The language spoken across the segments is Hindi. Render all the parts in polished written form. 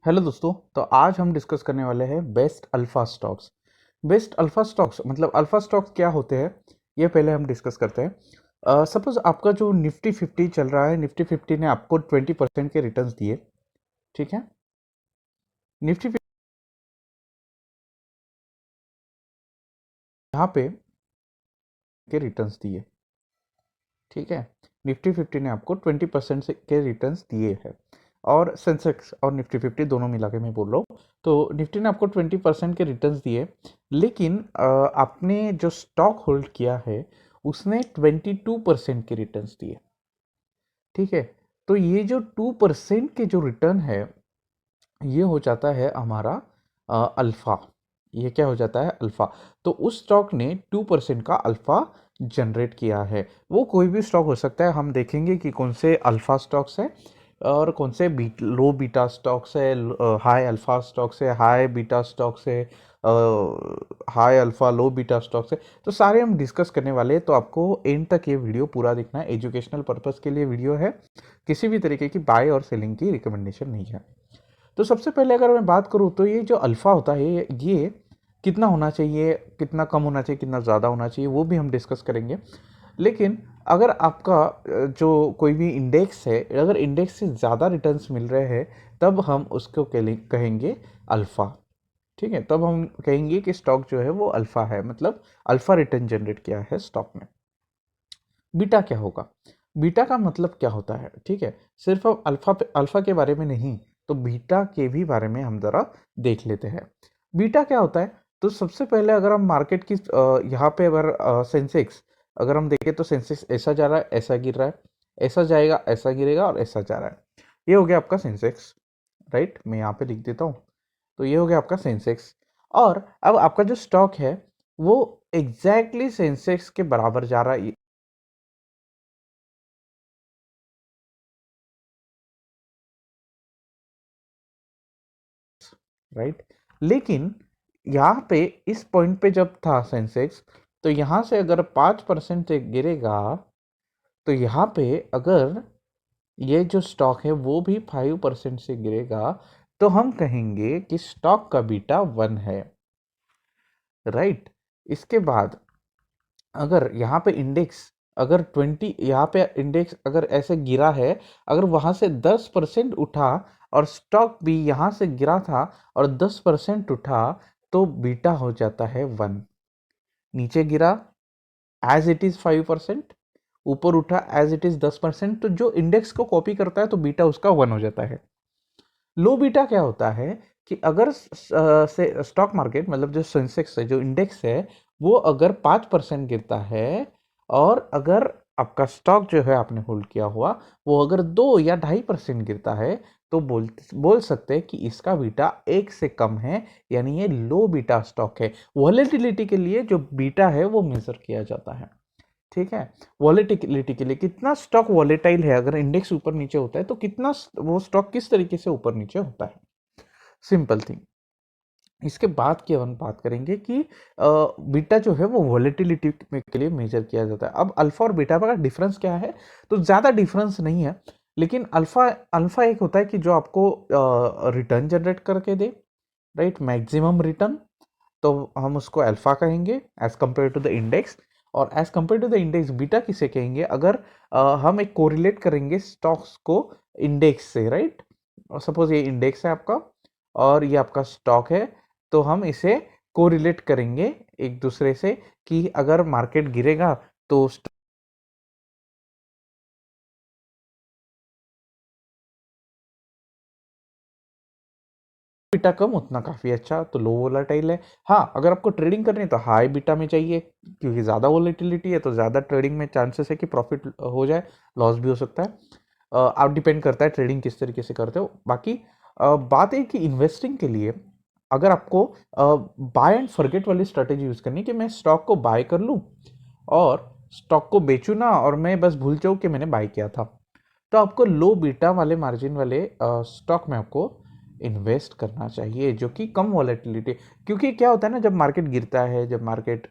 हेलो दोस्तों। तो आज हम डिस्कस करने वाले हैं best alpha stocks. Best alpha stocks मतलब अल्फा स्टॉक्स क्या होते हैं, ये पहले हम डिस्कस करते हैं। सपोज आपका जो निफ्टी 50 चल रहा है, निफ्टी 50 ने आपको 20% के रिटर्न्स दिए। ठीक है, निफ्टी 50 यहाँ पे के रिटर्न्स दिए। ठीक है, निफ्टी 50 ने आपको 20% से के रिटर्न्स दिए हैं। और सेंसेक्स और निफ्टी 50 दोनों मिला के मैं बोल रहा हूँ, तो निफ्टी ने आपको 20% के रिटर्न्स दिए। लेकिन आपने जो स्टॉक होल्ड किया है उसने 22% के रिटर्न्स दिए। ठीक है, तो ये जो 2% के जो रिटर्न है ये हो जाता है हमारा अल्फा। ये क्या हो जाता है? अल्फा। तो उस स्टॉक ने 2% का अल्फा जनरेट किया है। वो कोई भी स्टॉक हो सकता है, हम देखेंगे कि कौन से अल्फा स्टॉक्स है और कौन से लो बीटा स्टॉक्स है, हाई अल्फा स्टॉक्स है, हाई बीटा स्टॉक्स है, high alpha low beta stocks है। तो सारे हम डिस्कस करने वाले हैं, तो आपको एंड तक ये वीडियो पूरा देखना है। एजुकेशनल पर्पस के लिए वीडियो है, किसी भी तरीके की बाय और सेलिंग की रिकमेंडेशन नहीं है। तो सबसे पहले अगर मैं बात करूँ तो ये जो अल्फ़ा होता है ये कितना होना चाहिए, कितना कम होना चाहिए, कितना ज़्यादा होना चाहिए, वो भी हम डिस्कस करेंगे। लेकिन अगर आपका जो कोई भी इंडेक्स है, अगर इंडेक्स से ज़्यादा रिटर्न्स मिल रहे हैं तब हम उसको कहेंगे अल्फ़ा। ठीक है, तब हम कहेंगे कि स्टॉक जो है वो अल्फ़ा है, मतलब अल्फ़ा रिटर्न जनरेट किया है स्टॉक ने। बीटा क्या होगा? बीटा का मतलब क्या होता है? ठीक है, सिर्फ अब अल्फा के बारे में नहीं, तो बीटा के भी बारे में हम जरा देख लेते हैं। बीटा क्या होता है? तो सबसे पहले अगर हम मार्केट की यहाँ पे अगर सेंसेक्स अगर हम देखें तो सेंसेक्स ऐसा जा रहा है, ऐसा गिर रहा है, ऐसा जाएगा, ऐसा गिरेगा और ऐसा जा रहा है। ये हो गया आपका सेंसेक्स। राइट, मैं यहाँ पे लिख देता हूँ। तो ये हो गया आपका सेंसेक्स। और अब आपका जो स्टॉक है वो एग्जैक्टली सेंसेक्स के बराबर जा रहा है। राइट, लेकिन यहाँ पे इस पॉइंट पे जब था सेंसेक्स, तो यहाँ से अगर 5% से गिरेगा, तो यहाँ पे अगर ये जो स्टॉक है वो भी 5% से गिरेगा, तो हम कहेंगे कि स्टॉक का बीटा 1 है। राइट, इसके बाद अगर यहाँ पे इंडेक्स अगर 20, यहाँ पे इंडेक्स अगर ऐसे गिरा है, अगर वहां से 10% उठा और स्टॉक भी यहाँ से गिरा था और 10% उठा, तो बीटा हो जाता है 1। नीचे गिरा एज इट इज 5%, ऊपर उठा एज इट इज 10%, तो जो इंडेक्स को कॉपी करता है तो बीटा उसका 1 हो जाता है। लो बीटा क्या होता है कि अगर से स्टॉक मार्केट मतलब जो सेंसेक्स है, जो इंडेक्स है, वो अगर 5% गिरता है और अगर आपका स्टॉक जो है आपने होल्ड किया हुआ वो अगर 2 या 2.5% गिरता है, तो बोल सकते हैं कि इसका बीटा 1 से कम है, यानी ये लो बीटा स्टॉक है। वॉलेटिलिटी के लिए जो बीटा है वो मेजर किया जाता है। ठीक है, वॉलेटिलिटी के लिए कितना स्टॉक वॉलेटाइल है, अगर इंडेक्स ऊपर नीचे होता है तो कितना वो स्टॉक किस तरीके से ऊपर नीचे होता है। Simple thing. इसके बाद की हम बात करेंगे कि बीटा जो है वो वॉलेटिलिटी के लिए मेजर किया जाता है। अब अल्फा और बीटा का डिफरेंस क्या है? तो ज़्यादा डिफरेंस नहीं है, लेकिन अल्फा अल्फा एक होता है कि जो आपको रिटर्न जनरेट करके दे, राइट, मैक्सिमम रिटर्न। तो हम उसको अल्फा कहेंगे as compared to the index. और as compared to the index beta किसे कहेंगे? अगर हम एक कोरिलेट करेंगे स्टॉक्स को इंडेक्स से, राइट। सपोज ये इंडेक्स है आपका और ये आपका स्टॉक है, तो हम इसे कोरिलेट करेंगे एक दूसरे से कि अगर मार्केट गिरेगा तो बीटा कम उतना काफ़ी अच्छा, तो लो वोलेटाइल है। हाँ, अगर आपको ट्रेडिंग करनी है तो हाई बीटा में चाहिए, क्योंकि ज़्यादा वोलेटिलिटी है तो ज़्यादा ट्रेडिंग में चांसेस है कि प्रॉफिट हो जाए, लॉस भी हो सकता है। आप डिपेंड करता है ट्रेडिंग किस तरीके से करते हो। बाकी बात है कि इन्वेस्टिंग के लिए अगर आपको बाय एंड फॉरगेट वाली स्ट्रेटेजी यूज़ करनी है कि मैं स्टॉक को बाय कर लूँ और स्टॉक को बेचूँ ना, और मैं बस भूल जाऊँ कि मैंने बाय किया था, तो आपको लो बीटा वाले मार्जिन वाले स्टॉक में आपको इन्वेस्ट करना चाहिए, जो कि कम वॉलेटिलिटी। क्योंकि क्या होता है ना, जब मार्केट गिरता है, जब मार्केट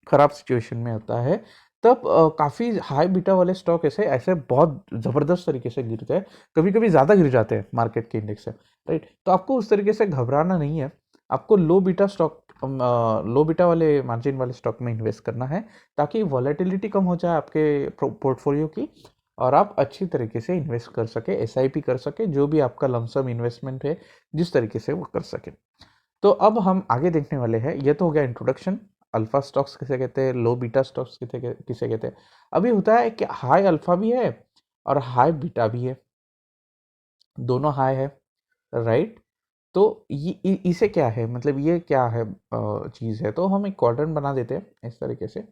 खराब सिचुएशन में होता है, तब काफ़ी हाई बीटा वाले स्टॉक ऐसे ऐसे बहुत ज़बरदस्त तरीके से गिरते हैं, कभी-कभी ज़्यादा गिर जाते हैं मार्केट के इंडेक्स से, राइट? तो आपको उस तरीके से घबराना नहीं है, आपको लो बीटा वाले मार्जिन वाले स्टॉक में इन्वेस्ट करना है, ताकि वॉलेटिलिटी कम हो जाए आपके पोर्टफोलियो की और आप अच्छी तरीके से इन्वेस्ट कर सके, एसआईपी कर सके, जो भी आपका लमसम इन्वेस्टमेंट है, जिस तरीके से वो कर सके। तो अब हम आगे देखने वाले हैं, ये तो हो गया इंट्रोडक्शन, अल्फा स्टॉक्स किसे कहते हैं, लो बीटा स्टॉक्स किसे कहते हैं। अभी होता है कि हाई अल्फा भी है और हाई बीटा भी है, दोनों हाई है, राइट? तो इसे क्या है, मतलब ये क्या है चीज़ है, तो हम एक क्वाड्रेंट बना देते हैं इस तरीके से।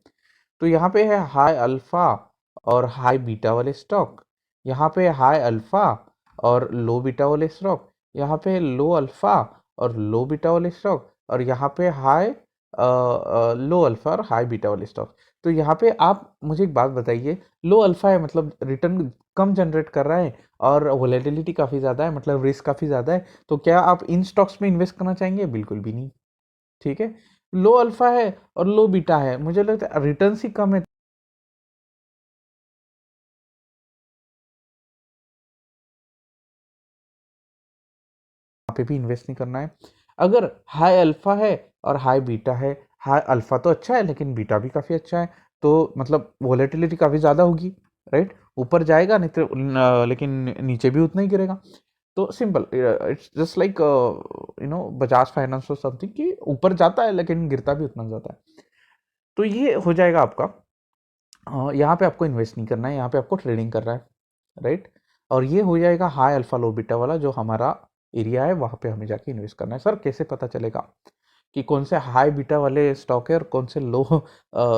तो यहाँ पे है हाई अल्फा और हाई बीटा वाले स्टॉक, यहाँ पे हाई अल्फा और लो बीटा वाले स्टॉक, यहाँ पे लो अल्फा और लो बीटा वाले स्टॉक, और यहाँ पे हाई लो अल्फा और हाई बीटा वाले स्टॉक। तो यहाँ पे आप मुझे एक बात बताइए, लो अल्फा है मतलब रिटर्न कम जनरेट कर रहा है और वोलेटिलिटी काफ़ी ज़्यादा है, मतलब रिस्क काफ़ी ज़्यादा है, तो क्या आप इन स्टॉक्स में इन्वेस्ट करना चाहेंगे? बिल्कुल भी नहीं, ठीक है। लो अल्फा है और लो बीटा है, मुझे लगता है रिटर्न्स ही कम है, वहाँ पे भी इन्वेस्ट नहीं करना है। अगर हाई अल्फा है और हाई बीटा है, हाई अल्फा तो अच्छा है लेकिन बीटा भी काफ़ी अच्छा है, तो मतलब वोलेटिलिटी काफ़ी ज़्यादा होगी, राइट? ऊपर जाएगा नहीं तो लेकिन नीचे भी उतना ही गिरेगा। तो simple, it's just like Bajaj finance और समथिंग, कि ऊपर जाता है लेकिन गिरता भी उतना ज़्यादा है। तो ये हो जाएगा आपका, यहाँ पे आपको इन्वेस्ट नहीं करना है, यहाँ पे आपको ट्रेडिंग करना है, राइट? और ये हो जाएगा हाई अल्फा लो बीटा वाला, जो हमारा एरिया है, वहाँ पे हमें जाके इन्वेस्ट करना है। सर कैसे पता चलेगा कि कौन से हाई बीटा वाले स्टॉक है और कौन से लो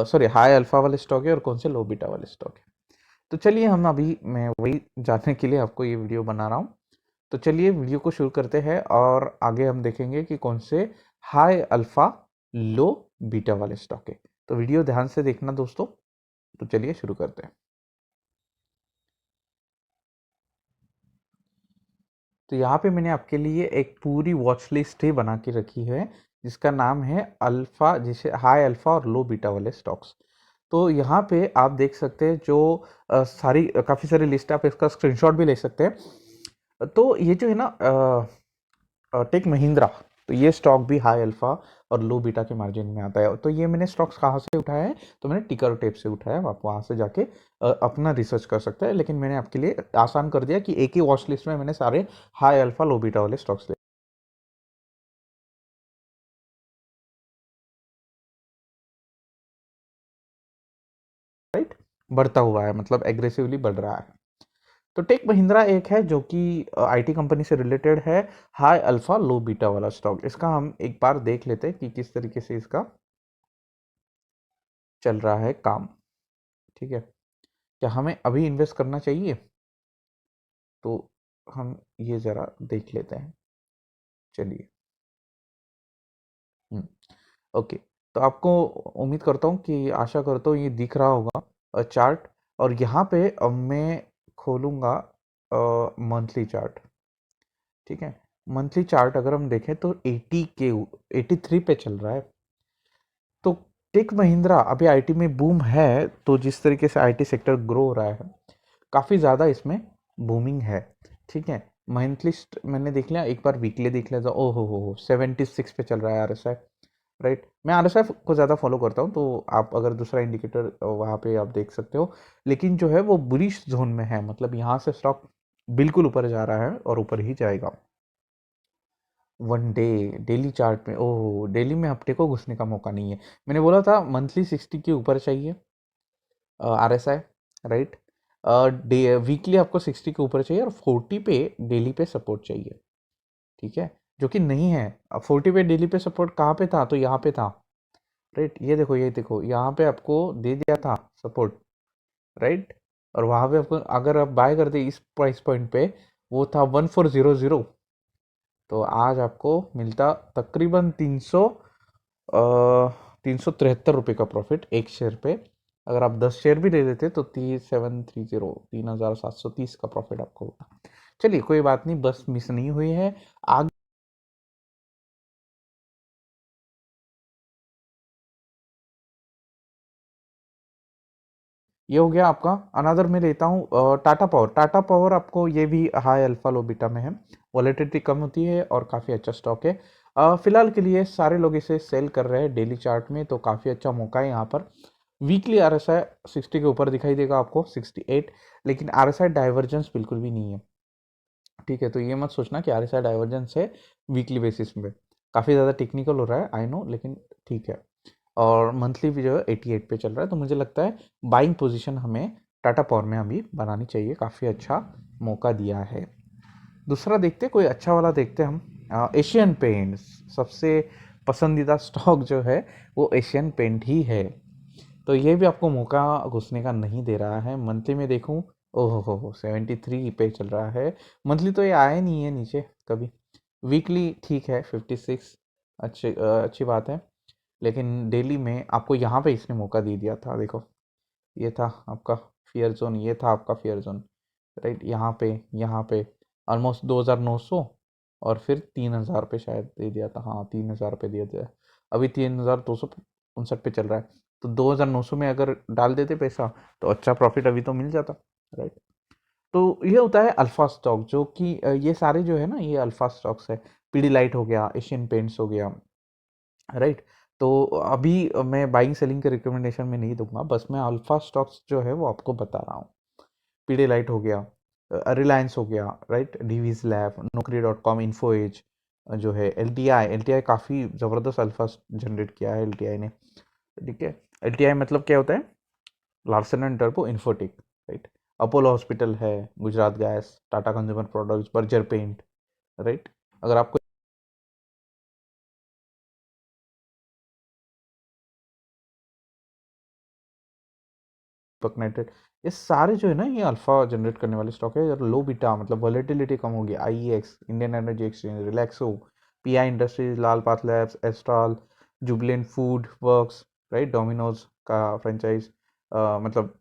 सॉरी हाई अल्फा वाले स्टॉक है और कौन से लो बीटा वाले स्टॉक है? तो चलिए, हम अभी मैं वही जानने के लिए आपको ये वीडियो बना रहा हूँ। तो चलिए वीडियो को शुरू करते हैं और आगे हम देखेंगे कि कौन से हाई अल्फा लो बीटा वाले स्टॉक है। तो वीडियो ध्यान से देखना दोस्तों। तो चलिए शुरू करते हैं। तो यहाँ पे मैंने आपके लिए एक पूरी वॉच लिस्ट ही बना के रखी है, जिसका नाम है अल्फा, जिसे हाई अल्फा और लो बीटा वाले स्टॉक्स। तो यहाँ पे आप देख सकते हैं, जो सारी काफ़ी सारी लिस्ट है, आप इसका स्क्रीनशॉट भी ले सकते हैं। तो ये जो है ना, टेक महिंद्रा, तो ये स्टॉक भी हाई अल्फा और लो बीटा के मार्जिन में आता है। तो ये मैंने स्टॉक्स कहाँ से उठाया है, तो मैंने टिकर टेप से उठाया है, आप वहाँ से जाके अपना रिसर्च कर सकते हैं, लेकिन मैंने आपके लिए आसान कर दिया कि एक ही वॉच लिस्ट में मैंने सारे हाई अल्फा लो बीटा वाले स्टॉक्स ले, राइट? बढ़ता हुआ है, मतलब एग्रेसिवली बढ़ रहा है। तो टेक महिंद्रा एक है जो कि आईटी कंपनी से रिलेटेड है, हाई अल्फा लो बीटा वाला स्टॉक। इसका हम एक बार देख लेते हैं कि किस तरीके से इसका चल रहा है काम, ठीक है? क्या हमें अभी इन्वेस्ट करना चाहिए? तो हम ये ज़रा देख लेते हैं, चलिए। हुँ, ओके। तो आपको उम्मीद करता हूँ कि आशा करता हूँ ये दिख रहा होगा चार्ट, और यहाँ पे मैं खोलूँगा मंथली चार्ट, ठीक है? मंथली चार्ट अगर हम देखें तो 83 पे चल रहा है। तो टेक महिंद्रा अभी आईटी में बूम है, तो जिस तरीके से आईटी सेक्टर ग्रो हो रहा है, काफ़ी ज़्यादा इसमें बूमिंग है, ठीक है? मंथली मैंने देख लिया, एक बार वीकली देख लिया, तो ओ हो 76 पे चल रहा है आरएसआई, राइट? मैं आरएसआई को ज़्यादा फॉलो करता हूँ, तो आप अगर दूसरा इंडिकेटर वहाँ पे आप देख सकते हो, लेकिन जो है वो बुलिश जोन में है, मतलब यहाँ से स्टॉक बिल्कुल ऊपर जा रहा है और ऊपर ही जाएगा। वन डे, डेली चार्ट में, ओह, डेली में हफ्ते को घुसने का मौका नहीं है। मैंने बोला था मंथली 60 के ऊपर चाहिए आरएसआई, राइट? डे वीकली आपको 60 के ऊपर चाहिए और 40 पे डेली पे सपोर्ट चाहिए, ठीक है? जो कि नहीं है। अब 40 पे डेली पे सपोर्ट कहाँ पे था, तो यहाँ पे था, राइट? ये देखो यहाँ पे आपको दे दिया था सपोर्ट, राइट? और वहाँ पे आपको, अगर आप बाय करते इस प्राइस पॉइंट पे, वो था 1400, तो आज आपको मिलता तकरीबन 373 रुपये का प्रॉफिट एक शेयर पे। अगर आप 10 शेयर भी ले लेते तो 3730 का प्रॉफिट आपको होगा। चलिए कोई बात नहीं, बस मिस नहीं हुई है। आगे ये हो गया आपका। अनदर में लेता हूँ टाटा पावर। टाटा पावर आपको ये भी हाई अल्फा लो बीटा में है, वॉलेटिलिटी कम होती है और काफ़ी अच्छा स्टॉक है। फिलहाल के लिए सारे लोग इसे सेल कर रहे हैं डेली चार्ट में, तो काफ़ी अच्छा मौका है यहाँ पर। वीकली आरएसआई 60 के ऊपर दिखाई देगा आपको, 68, लेकिन आरएसआई डाइवर्जेंस बिल्कुल भी नहीं है। ठीक है, तो ये मत सोचना कि आरएसआई डाइवर्जेंस है वीकली बेसिस में, काफ़ी ज़्यादा टेक्निकल हो रहा है आई नो, लेकिन ठीक है। और मंथली भी जो है 88 पे चल रहा है, तो मुझे लगता है बाइंग पोजीशन हमें टाटा पावर में अभी बनानी चाहिए, काफ़ी अच्छा मौका दिया है। दूसरा देखते कोई अच्छा वाला देखते हम, एशियन पेंट्स। सबसे पसंदीदा स्टॉक जो है वो एशियन पेंट ही है, तो ये भी आपको मौका घुसने का नहीं दे रहा है। मंथली में देखूं, ओहो हो 73 पे चल रहा है। मंथली तो ये आया नहीं है नीचे कभी। वीकली ठीक है 56, अच्छी बात है, लेकिन डेली में आपको यहाँ पे इसने मौका दे दिया था। देखो ये था आपका फियर जोन, ये था आपका फियर जोन, राइट। यहाँ पे ऑलमोस्ट 2,900 और फिर 3,000 पे शायद दे दिया था, हाँ 3,000 पे दिया था। अभी 3,259 पे चल रहा है, तो 2,900 में अगर डाल देते पैसा तो अच्छा प्रॉफिट अभी तो मिल जाता, राइट। तो ये होता है अल्फा स्टॉक, जो कि ये सारे जो है ना ये अल्फा स्टॉक्स है। पीडीलाइट हो गया, एशियन पेंट्स हो गया, राइट। तो अभी मैं बाइंग सेलिंग के रिकमेंडेशन में नहीं दूंगा, बस मैं अल्फा स्टॉक्स जो है वो आपको बता रहा हूँ। पीडीलाइट हो गया, रिलायंस हो गया, राइट, डीवीज लैब, नौकरी.com, इन्फो एज जो है, एल टी आई काफ़ी ज़बरदस्त अल्फा जनरेट किया है एल टी आई ने। ठीक है, एल टी आई मतलब क्या होता है, लार्सन एंड टर्बो इन्फोटेक, राइट। अपोलो हॉस्पिटल है, Gujarat Gas, Tata Consumer Products, Berger Paint, right. अगर आपको पकनेटेड, ये सारे जो है ना ये अल्फा जनरेट करने वाले स्टॉक है। और लो बीटा मतलब वॉलेटिलिटी कम होगी, IEX, Indian Energy Exchange, Relaxo, PI Industries, Lal Path Labs, Astral, Jubilant Food Works, right, Domino's का फ्रेंचाइज मतलब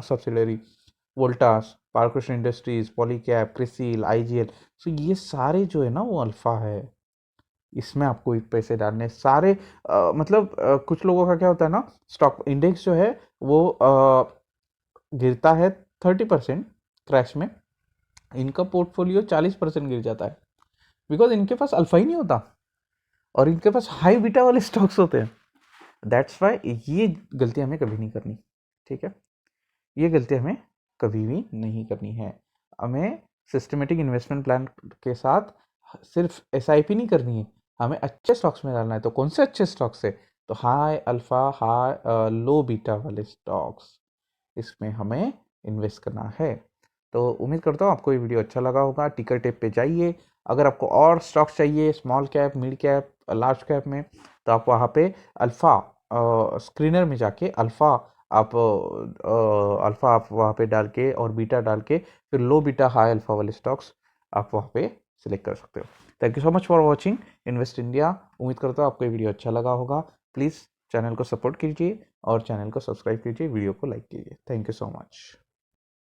सब्सिडरी, वोल्टास, पारकृष्ण Industries, Polycab, Crisil, IGL. So ये सारे जो है ना वो अल्फा है, इसमें आपको एक पैसे डालने सारे। मतलब कुछ लोगों का क्या होता है ना, स्टॉक इंडेक्स जो है वो गिरता है 30% क्रैश में, इनका पोर्टफोलियो 40% गिर जाता है, बिकॉज इनके पास अल्फा ही नहीं होता और इनके पास हाई बीटा वाले स्टॉक्स होते हैं। दैट्स वाई ये गलती हमें कभी नहीं करनी, ठीक है। ये गलती हमें कभी भी नहीं करनी है। हमें सिस्टमेटिक इन्वेस्टमेंट प्लान के साथ सिर्फ एसआईपी नहीं करनी है, हमें अच्छे स्टॉक्स में डालना है। तो कौन से अच्छे स्टॉक्स है, तो high alpha, high low beta वाले स्टॉक्स, इसमें हमें इन्वेस्ट करना है। तो उम्मीद करता हूँ आपको ये वीडियो अच्छा लगा होगा। टिकर टेप पे जाइए, अगर आपको और स्टॉक्स चाहिए small cap, mid cap, large cap में, तो आप वहाँ पे अल्फ़ा स्क्रीनर में जाके अल्फ़ा आप वहाँ पे डाल के और बीटा डाल के फिर लो बीटा हाई अल्फ़ा वाले स्टॉक्स आप वहाँ पे सिलेक्ट कर सकते हो। Thank you so much for watching invest India. उम्मीद करता हूँ आपको ये वीडियो अच्छा लगा होगा। प्लीज़ चैनल को सपोर्ट कीजिए और चैनल को सब्सक्राइब कीजिए, वीडियो को लाइक कीजिए। Thank you so much.